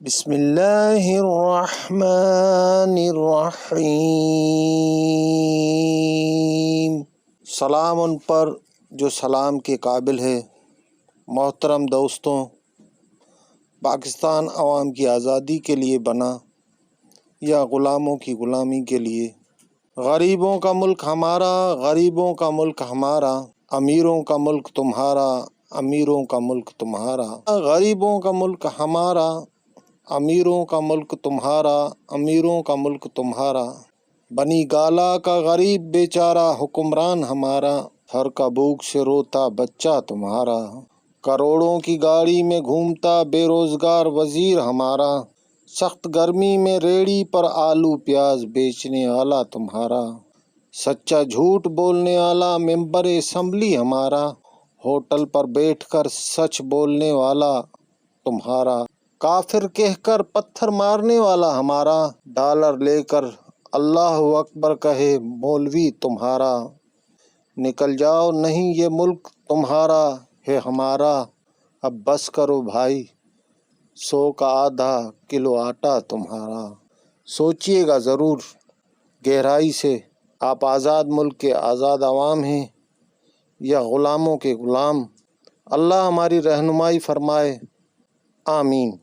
بسم اللہ الرحمن الرحیم۔ سلام ان پر جو سلام کے قابل ہے۔ محترم دوستوں، پاکستان عوام کی آزادی کے لیے بنا یا غلاموں کی غلامی کے لیے؟ غریبوں کا ملک ہمارا، غریبوں کا ملک ہمارا، امیروں کا ملک تمہارا، امیروں کا ملک تمہارا، غریبوں کا ملک ہمارا، امیروں کا ملک تمہارا، امیروں کا ملک تمہارا۔ بنی گالا کا غریب بیچارہ حکمران ہمارا، ہر کا بھوک سے روتا بچہ تمہارا۔ کروڑوں کی گاڑی میں گھومتا بے روزگار وزیر ہمارا، سخت گرمی میں ریڑھی پر آلو پیاز بیچنے والا تمہارا۔ سچا جھوٹ بولنے والا ممبر اسمبلی ہمارا، ہوٹل پر بیٹھ کر سچ بولنے والا تمہارا۔ کافر کہہ کر پتھر مارنے والا ہمارا، ڈالر لے کر اللہ اکبر کہے مولوی تمہارا۔ نکل جاؤ نہیں یہ ملک تمہارا ہے ہمارا، اب بس کرو بھائی، 100 کا آدھا کلو آٹا تمہارا۔ سوچئے گا ضرور گہرائی سے، آپ آزاد ملک کے آزاد عوام ہیں یا غلاموں کے غلام؟ اللہ ہماری رہنمائی فرمائے، آمین۔